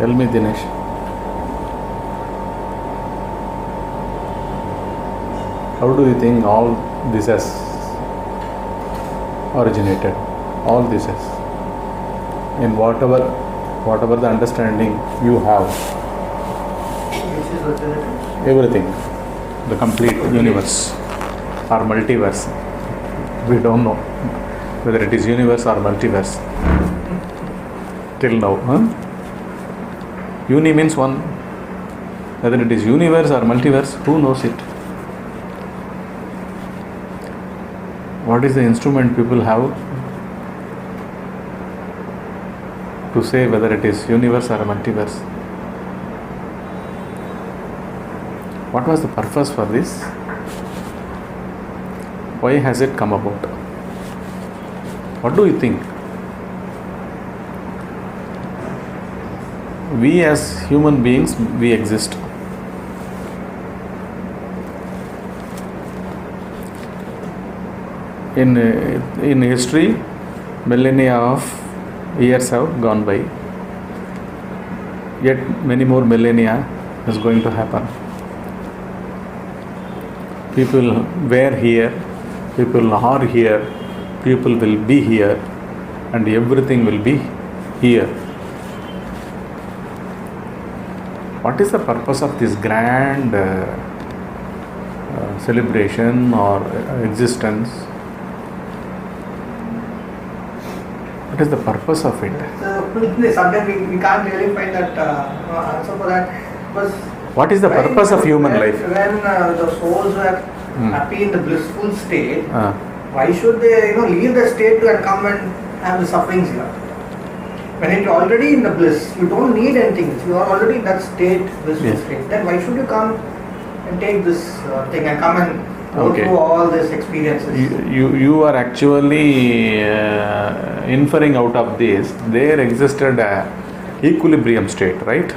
Tell me, Dinesh. How do you think all this has originated? All this has, in whatever the understanding you have, Which is originated? everything, the complete universe or multiverse. We don't know whether it is universe or multiverse till now. Uni means one. Whether it is universe or multiverse, who knows it? What is the instrument people have to say whether it is universe or multiverse? What was the purpose for this? Why has it come about? What do you think? We as human beings, we exist. In history, millennia of years have gone by. Yet many more millennia is going to happen. People were here, people are here, people will be here, and everything will be here. What is the purpose of this grand celebration or existence? What is the purpose of it? So, sometimes we can't really find that answer for that. Because what is the purpose of human life? When the souls were happy in the blissful state, Ah. why should they leave the state and come and have the sufferings here? When it's already in the bliss, you don't need anything. You are already in that state, blissful Yes. state. Then why should you come and take this thing and come and go Okay. through all these experiences? You are actually inferring out of this, there existed a equilibrium state, right?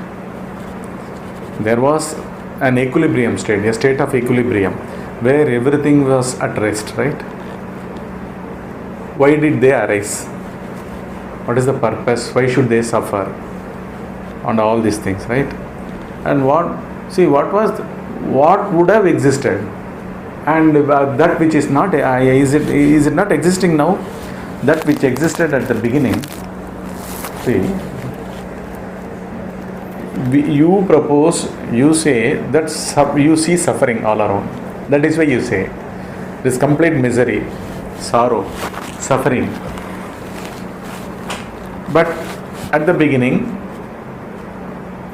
There was an equilibrium state, a state of equilibrium, where everything was at rest, right? Why did they arise? What is the purpose? Why should they suffer? And all these things, right? And what would have existed? And that which is not, is it not existing now? That which existed at the beginning. See, you propose, you say that you see suffering all around. That is why you say this complete misery, sorrow, suffering. But at the beginning,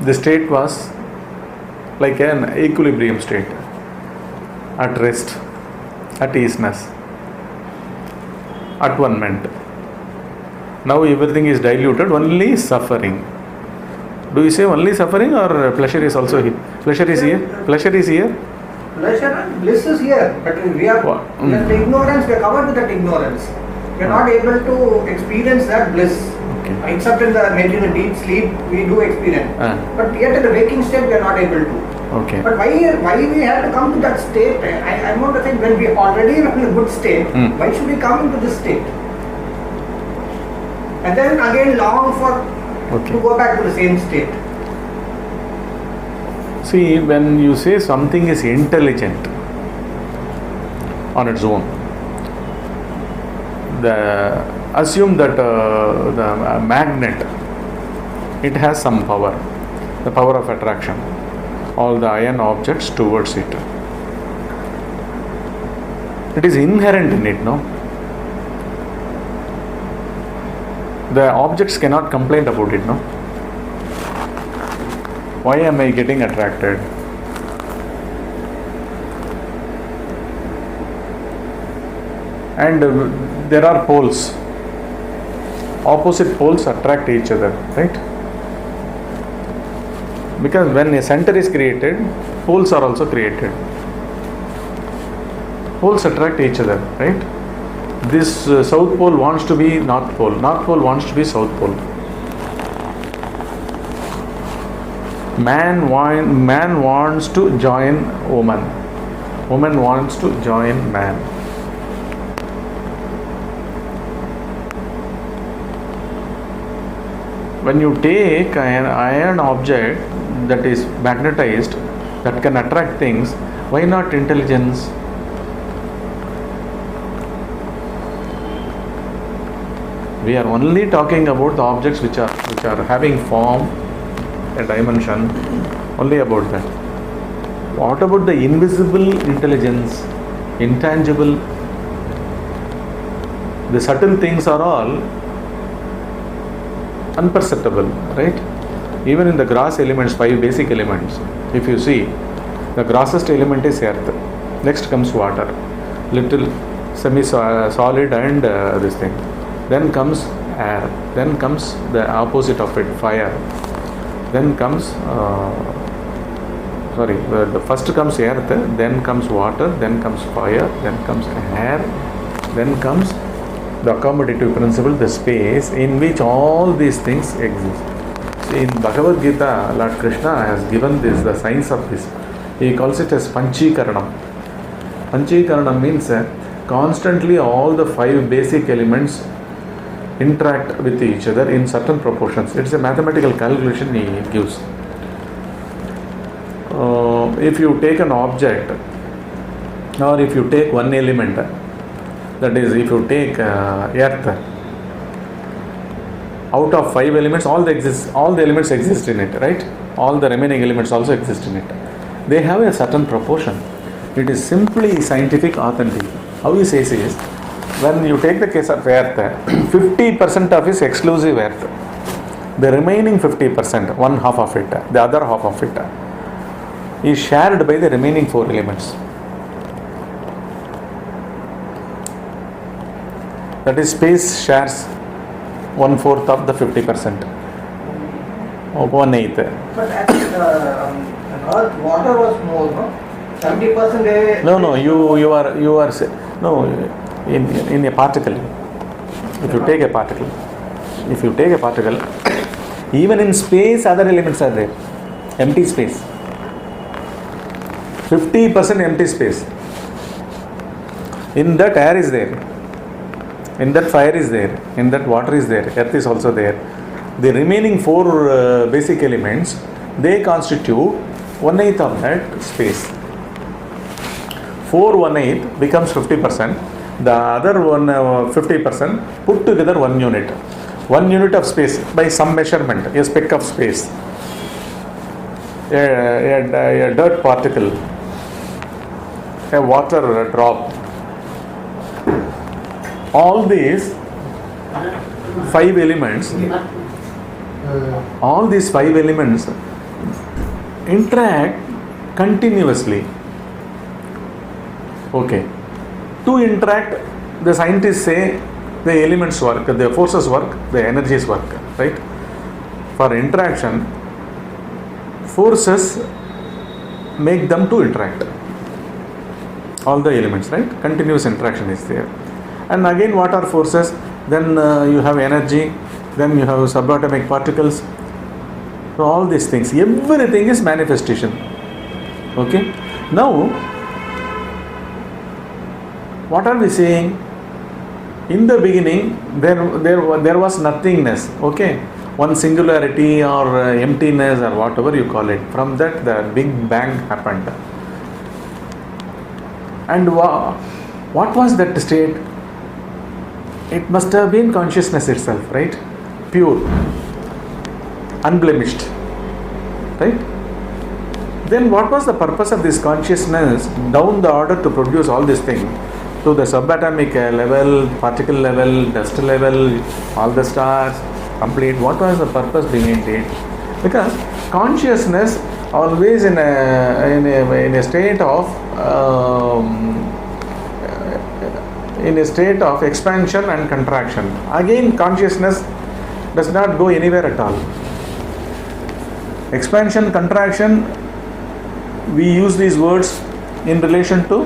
the state was like an equilibrium state, at rest, at easiness, at one ment. Now everything is diluted, only suffering. Do you say only suffering or pleasure is also here? Pleasure is here? Pleasure is here? Pleasure and bliss is here, but we are the ignorance, we are covered with that ignorance. We are not able to experience that bliss. Okay. Except in the deep sleep, we do experience. But yet in the waking state, we are not able to. Okay. But why we have to come to that state? I want to think when we already are in a good state, why should we come into this state? And then again long for to go back to the same state. See, when you say something is intelligent on its own, assume that the magnet, it has some power, the power of attraction, all the iron objects towards it. It is inherent in it, no? The objects cannot complain about it, no? Why am I getting attracted? And there are poles. Opposite poles attract each other, right? Because when a center is created, poles are also created. Poles attract each other, right? This south pole wants to be north pole wants to be south pole. Man wants to join woman wants to join man. When you take an iron object that is magnetized, that can attract things, why not intelligence? We are only talking about the objects which are having form, a dimension, only about that. What about the invisible intelligence, intangible? The subtle things are all unperceptible, right? Even in the gross elements, 5 basic elements, if you see, the grossest element is earth. Next comes water, little semi-solid and this thing. Then comes air. Then comes the opposite of it, fire. Then comes the first comes earth, then comes water, then comes fire, then comes air, then comes the accommodative principle, the space in which all these things exist. So in Bhagavad Gita, Lord Krishna has given this, the science of this. He calls it as Panchikaranam. Panchikaranam means constantly all the 5 basic elements interact with each other in certain proportions. It's a mathematical calculation he gives. If you take an object, or if you take one element, that is, if you take earth, out of 5 elements, all the elements exist in it, right? All the remaining elements also exist in it. They have a certain proportion. It is simply scientific authentic. How he says is, when you take the case of earth, 50% of it is exclusive earth. The remaining 50%, one half of it, the other half of it, is shared by the remaining 4 elements. That is, space shares 1/4 of the 50%, or 1/8. But actually, on Earth, water was more, no? 70%. No. You are no. In a particle. If you take a particle, even in space, other elements are there. Empty space. 50% empty space. In that, air is there. In that, fire is there. In that, water is there. Earth is also there. The remaining 4 basic elements, they constitute 1/8 of that space. 4 1/8 becomes 50%. The other 50% put together 1 unit. 1 unit of space by some measurement, a speck of space, a dirt particle, a water drop. All these 5 elements, interact continuously. Okay. To interact, the scientists say the elements work, the forces work, the energies work, right? For interaction, forces make them to interact. All the elements, right? Continuous interaction is there. And again, what are forces? Then you have energy, then you have subatomic particles. So all these things, everything is manifestation. Okay. Now, what are we saying? In the beginning, there was nothingness. Okay, one singularity or emptiness or whatever you call it. From that, the Big Bang happened. And what was that state? It must have been consciousness itself, right? Pure, unblemished, right? Then what was the purpose of this consciousness down the order to produce all these things? To the subatomic level, particle level, dust level, all the stars, complete. What was the purpose behind it? Because consciousness always in a state of expansion and contraction. Again, consciousness does not go anywhere at all. Expansion, contraction, we use these words in relation to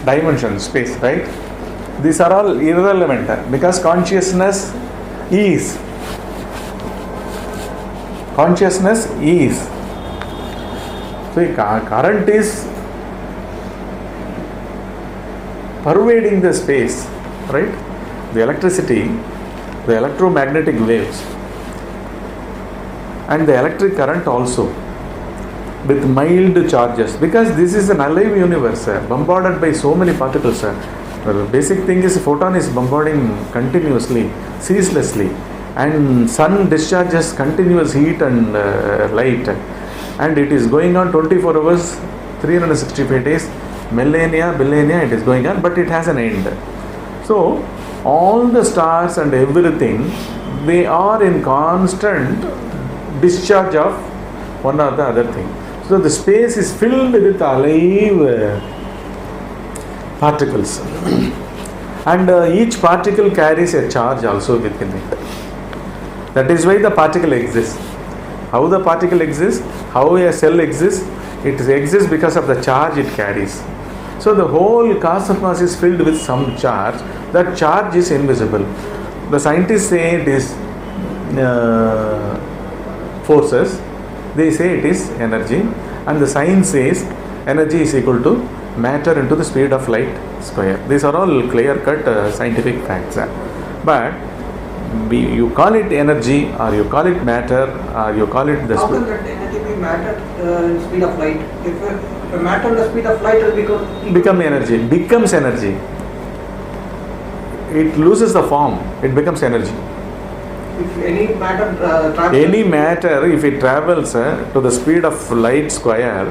dimension, space, right? These are all irrelevant because consciousness is. So current is pervading the space, right? The electricity, the electromagnetic waves and the electric current also with mild charges, because this is an alive universe, bombarded by so many particles. The basic thing is photon is bombarding continuously, ceaselessly, and sun discharges continuous heat and light, and it is going on 24 hours, 365 days, millennia, it is going on, but it has an end. So all the stars and everything, they are in constant discharge of one or the other thing. So the space is filled with alive particles, and each particle carries a charge also within it. That is why the particle exists. How the particle exists, how a cell exists, it exists because of the charge it carries. So the whole cosmos is filled with some charge. That charge is invisible. The scientists say it is forces, they say it is energy, and the science says energy is equal to matter into the speed of light square. These are all clear-cut scientific facts. But you call it energy, or you call it matter, or you call it the How can that energy be matter in speed of light? If a matter in the speed of light will become energy, becomes energy. It loses the form, it becomes energy. If any matter travels, Any matter, if it travels to the speed of light square,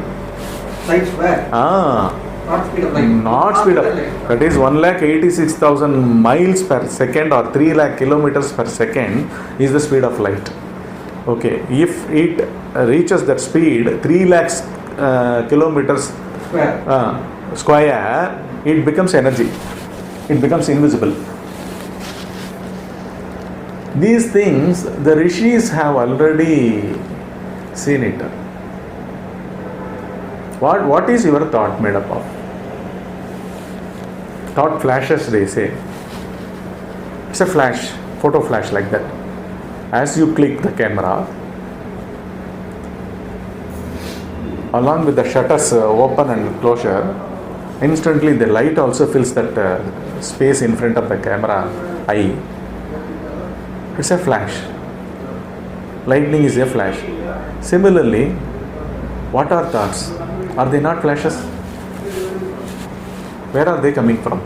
not speed of light. Not speed of light. That is 1,86,000 miles per second, or 3 lakh kilometers per second is the speed of light. Okay, if it reaches that speed, 3 lakhs kilometers square, it becomes energy. It becomes invisible. These things the rishis have already seen it. What is your thought made up of? Thought flashes, they say. It's a flash, photo flash like that. As you click the camera, along with the shutters open and closure, instantly the light also fills that space in front of the camera eye. It's a flash. Lightning is a flash. Similarly, what are thoughts? Are they not flashes? Where are they coming from?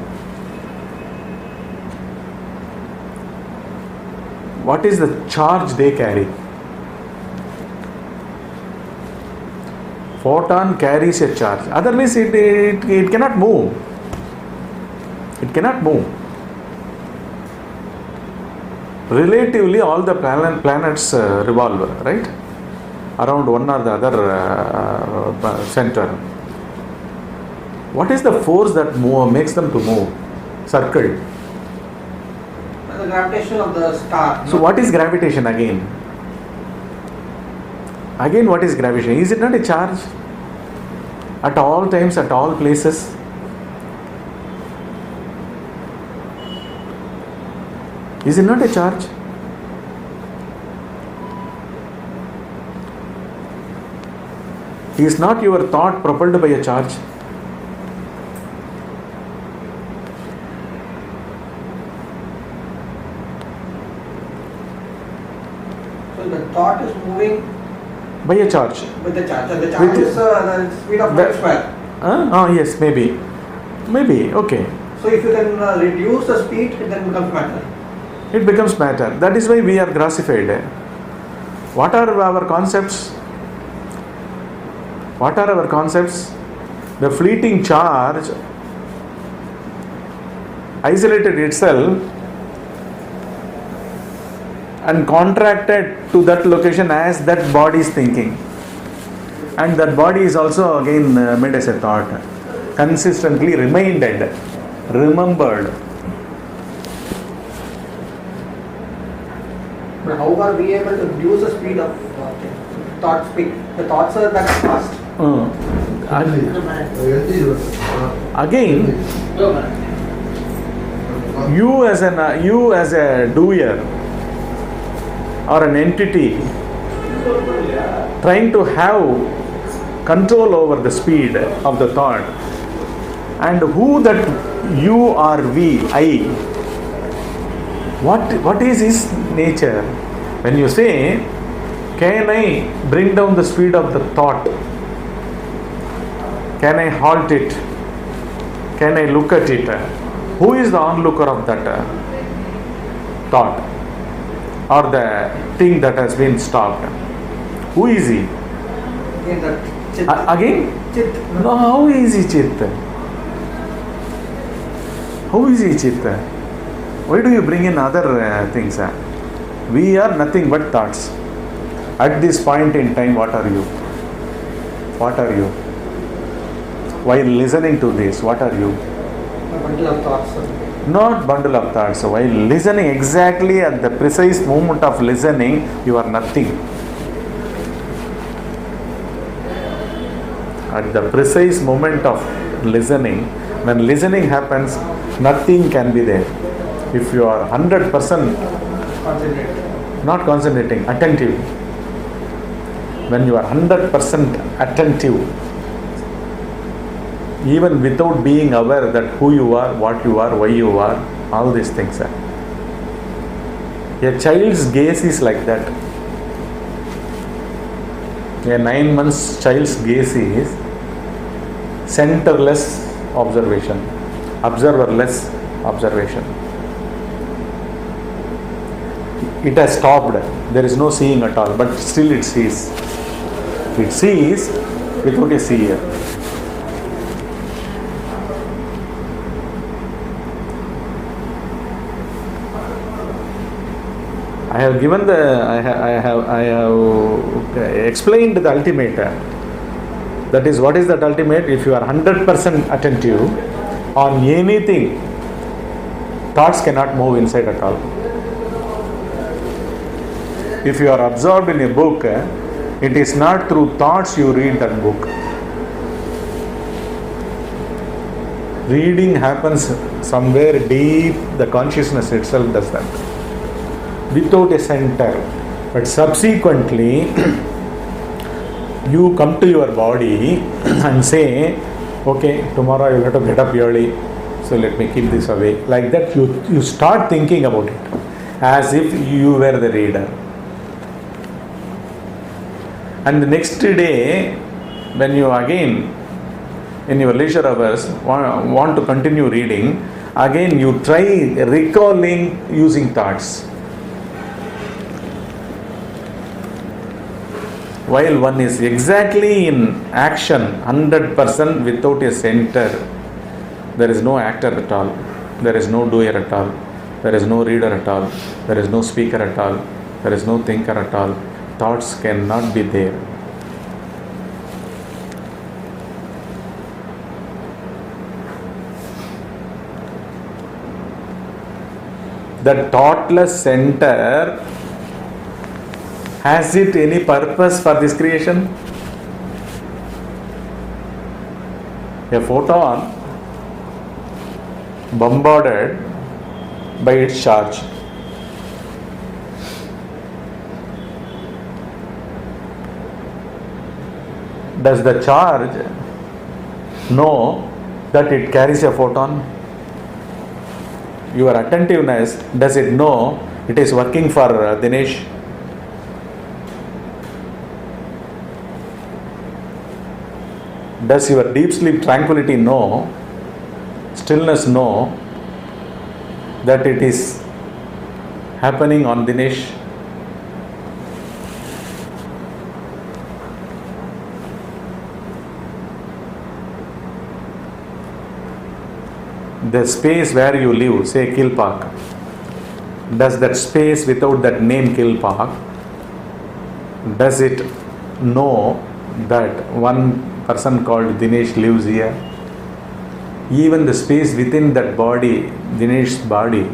What is the charge they carry? Photon carries a charge. Otherwise, it cannot move. It cannot move. Relatively, all the planets revolve, right? Around one or the other center. What is the force that makes them to move? Circle. The gravitation of the star. So what is gravitation again? Again, what is gravitation? Is it not a charge? At all times, at all places? Is it not a charge? Is not your thought propelled by a charge? So the thought is moving by a charge. with the charge. The charge is the speed of light square. Yes, maybe. Maybe, okay. So if you can reduce the speed, it then becomes matter. It becomes matter. That is why we are grossified. What are our concepts? What are our concepts? The fleeting charge isolated itself and contracted to that location as that body is thinking. And that body is also again made as a thought. Consistently reminded, remembered. But how are we able to reduce the speed of thought speed? The thoughts are that fast. Again, you as a doer or an entity trying to have control over the speed of the thought, and who that you or we, I, what is his nature? When you say Can I bring down the speed of the thought? Can I halt it? Can I look at it? Who is the onlooker of that thought or the thing that has been stopped? Who is he? Again, that chit. Again? Chit. No, how is he Chit? How is he Chit? Why do you bring in other things? We are nothing but thoughts. At this point in time, what are you? What are you? While listening to this, what are you? A bundle of thoughts. Not bundle of thoughts. While listening, exactly at the precise moment of listening, you are nothing. At the precise moment of listening, when listening happens, nothing can be there. If you are 100% Concentrate. not concentrating, attentive. When you are 100% attentive, even without being aware that who you are, what you are, why you are, all these things are. A child's gaze is like that. A 9 months child's gaze is centerless observation, observerless observation. It has stopped. There is no seeing at all, but still it sees. It sees without a seer. I have given the, I have explained the ultimate. That is, what is that ultimate? If you are 100% attentive on anything, thoughts cannot move inside at all. If you are absorbed in a book, it is not through thoughts you read that book. Reading happens somewhere deep, the consciousness itself does that, without a center. But subsequently, you come to your body and say, okay, tomorrow I will have to get up early, so let me keep this away. Like that, you start thinking about it as if you were the reader. And the next day, when you again, in your leisure hours, want to continue reading, again you try recalling using thoughts. While one is exactly in action, 100% without a center, there is no actor at all, there is no doer at all, there is no reader at all, there is no speaker at all, there is no thinker at all. Thoughts cannot be there. The thoughtless center, has it any purpose for this creation? A photon bombarded by its charge. Does the charge know that it carries a photon? Your attentiveness, does it know it is working for Dinesh? Does your deep sleep tranquility know, stillness know that it is happening on Dinesh? The space where you live, say Kill Park, does that space without that name Kill Park, does it know that one person called Dinesh lives here? Even the space within that body, Dinesh's body,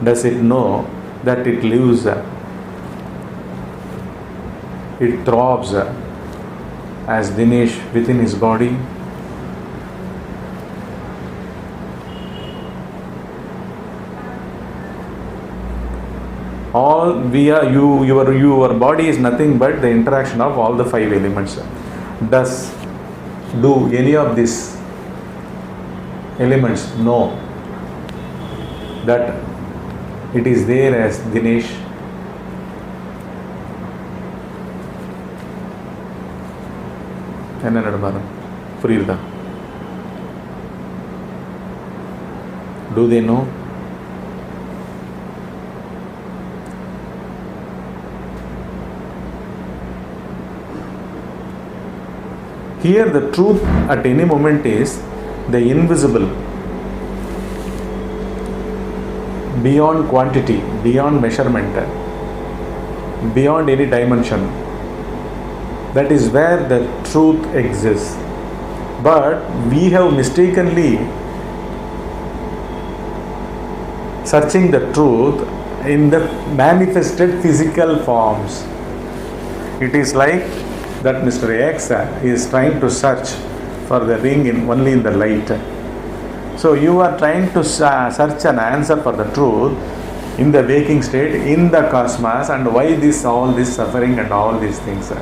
does it know that it lives, it throbs as Dinesh within his body? All we are, your body is nothing but the interaction of all the 5 elements. Do any of these elements know that it is there as Dinesh? என்ன நடுமாறும் புரியுதா? Do they know? Here the truth at any moment is the invisible, beyond quantity, beyond measurement, beyond any dimension. That is where the truth exists. But we have mistakenly searching the truth in the manifested physical forms. It is like that Mr. X is trying to search for the ring only in the light. So you are trying to search an answer for the truth in the waking state, in the cosmos, and why all this suffering and all these things.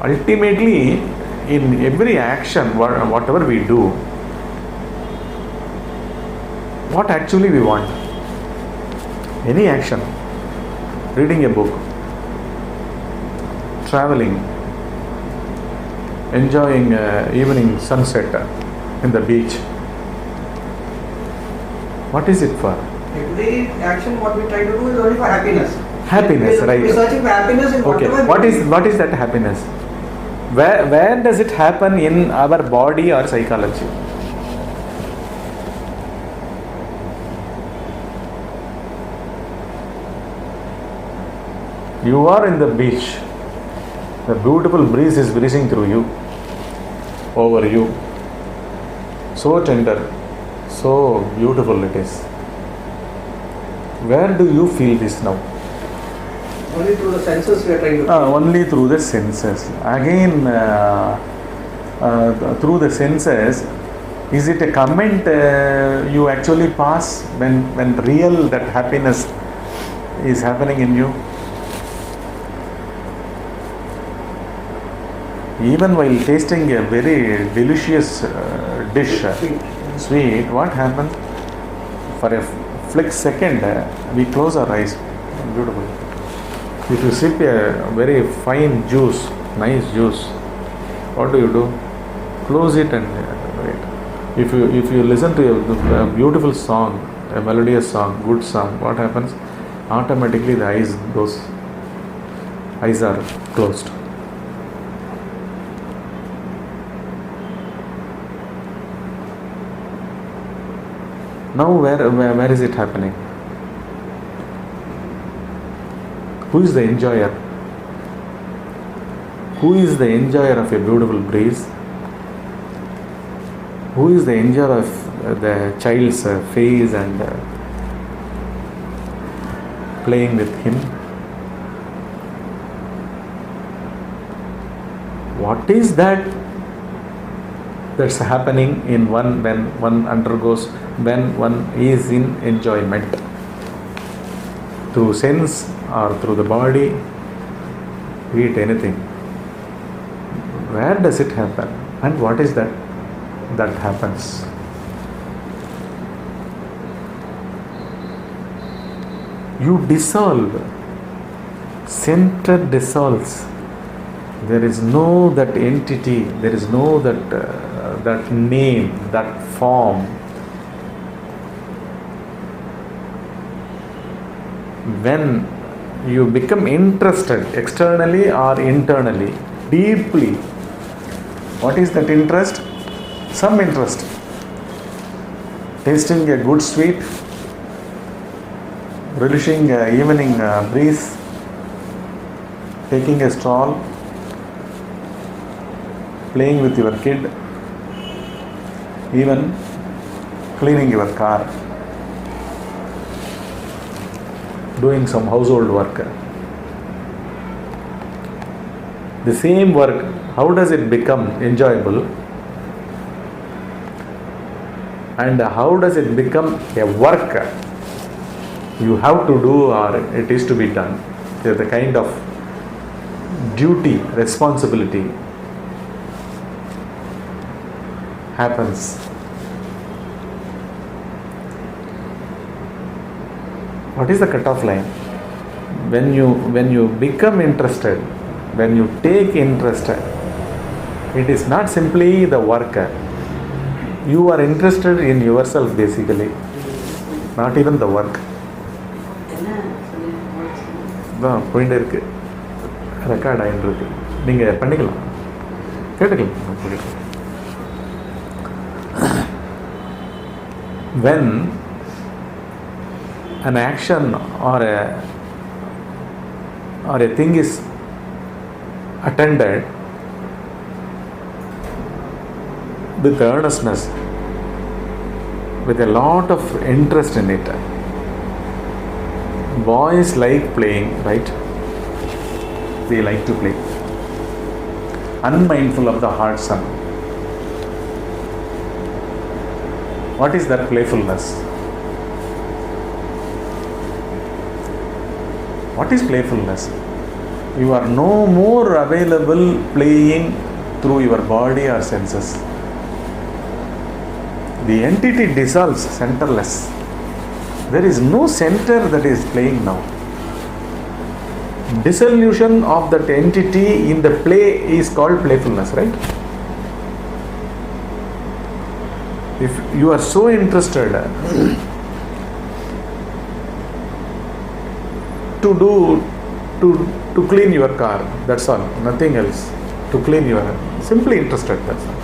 Ultimately, in every action, whatever we do, what actually we want? Any action, reading a book, traveling, enjoying evening sunset in the beach. What is it for? Every action what we try to do is only for happiness. Happiness, right? We are searching for happiness in Okay, whatever. what is that happiness? Where does it happen in our body or psychology? You are in the beach. The beautiful breeze is breezing through you, over you. So tender, so beautiful it is. Where do you feel this now? Only through the senses we are trying to. Only through the senses. Again, through the senses, is it a comment you actually pass when real that happiness is happening in you? Even while tasting a very delicious dish, sweet, what happens? For a flick second, we close our eyes. Beautiful. If you sip a very fine juice, nice juice, what do? Close it and wait. If you listen to a beautiful song, a melodious song, good song, what happens? Automatically the eyes are closed. Now where is it happening? Who is the enjoyer? Who is the enjoyer of a beautiful breeze? Who is the enjoyer of the child's face and playing with him? What is that's happening in one when one undergoes, when one is in enjoyment? Through sense or through the body, eat anything. Where does it happen? And what is that happens? You dissolve. Center dissolves. There is no that entity. There is no that name, that form. When you become interested externally or internally, deeply, what is that interest? Some interest. Tasting a good sweet, relishing evening breeze, taking a stroll, playing with your kid, even cleaning your car, doing some household work. The same work, how does it become enjoyable? And how does it become a work you have to do or it is to be done? The kind of duty, responsibility happens. What is the cutoff line? When you become interested, when you take interest, it is not simply the work. You are interested in yourself basically, not even the work. தான் போயிட்டே இருக்கு, record ஆகிட்டு இருக்கு, நீங்கள் பண்ணிக்கலாம், கேட்டுக்கலாம். When an action or a thing is attended with earnestness, with a lot of interest in it. Boys like playing, right? They like to play, unmindful of the hard sun. What is that playfulness? What is playfulness? You are no more available playing through your body or senses. The entity dissolves, centerless. There is no center that is playing now. Dissolution of that entity in the play is called playfulness, right? If you are so interested to clean your car, that's all, nothing else. To clean your, simply interested, that's all.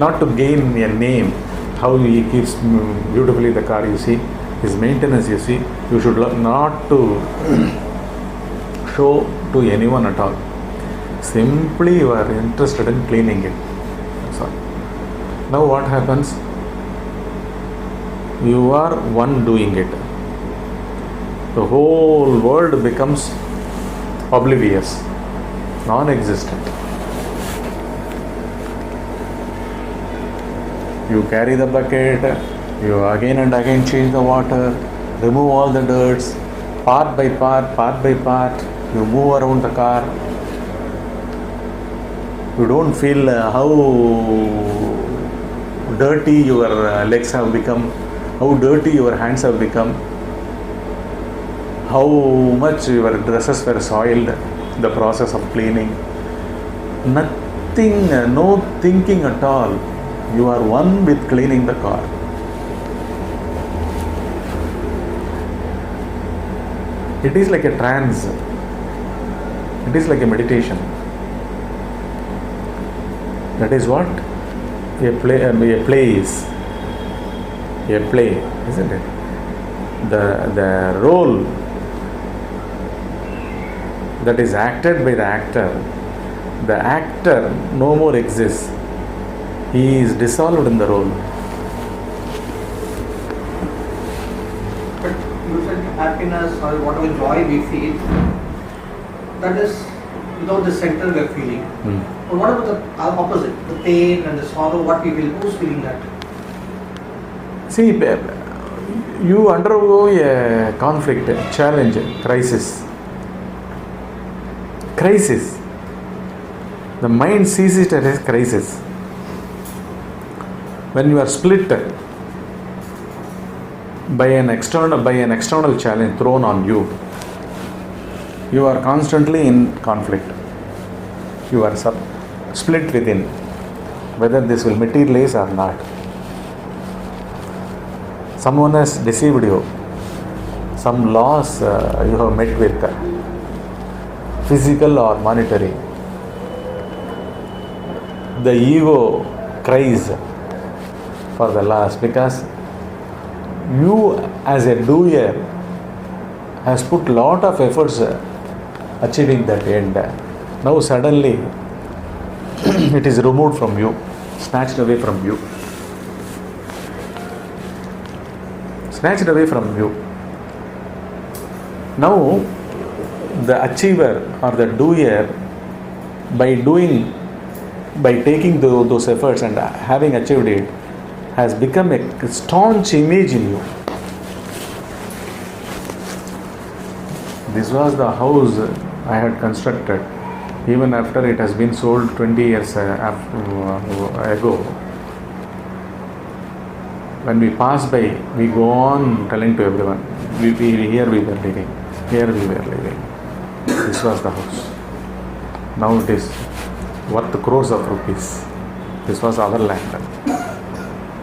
Not to gain a name, how he keeps beautifully the car, you see, his maintenance, you see. You should not to show to anyone at all. Simply you are interested in cleaning it, that's all. Now what happens? You are one doing it. The whole world becomes oblivious, non-existent. You carry the bucket, you again and again change the water, remove all the dirts, part by part, you move around the car. You don't feel how dirty your legs have become, how dirty your hands have become, how much your dresses were soiled, the process of cleaning. Nothing, no thinking at all. You are one with cleaning the car. It is like a trance. It is like a meditation. That is what a play is. A play, isn't it? The role that is acted by the actor no more exists. He is dissolved in the role. But you said happiness or whatever joy we feel, that is without the center we are feeling. But what about the opposite, the pain and the sorrow, what we feel, who's feeling that? See, you undergo a conflict, challenge, crisis. The mind sees it as a crisis. When you are split by an external challenge thrown on you, you are constantly in conflict. You are split within, whether this will materialize or not. Someone has deceived you. Some loss you have met with, physical or monetary. The ego cries for the loss because you as a doer has put lot of efforts achieving that end. Now suddenly it is removed from you, snatched away from you. Now the achiever or the doer, by taking those efforts and having achieved it, has become a staunch image in you. This was the house I had constructed even after it has been sold 20 years ago. When we pass by, we go on telling to everyone, here we were living, here we were living. This was the house. Now it is worth crores of rupees. This was our land.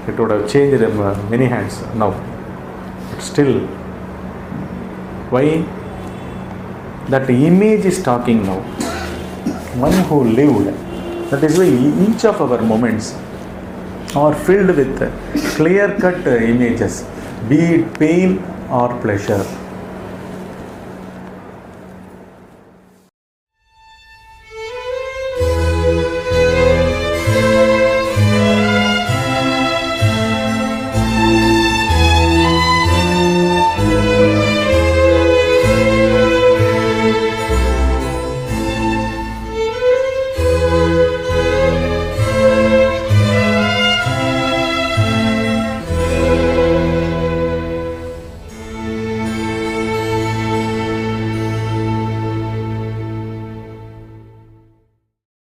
It would have changed many hands now. But still, why? That image is talking now. One who lived. That is why each of our moments are filled with clear-cut images, be it pain or pleasure.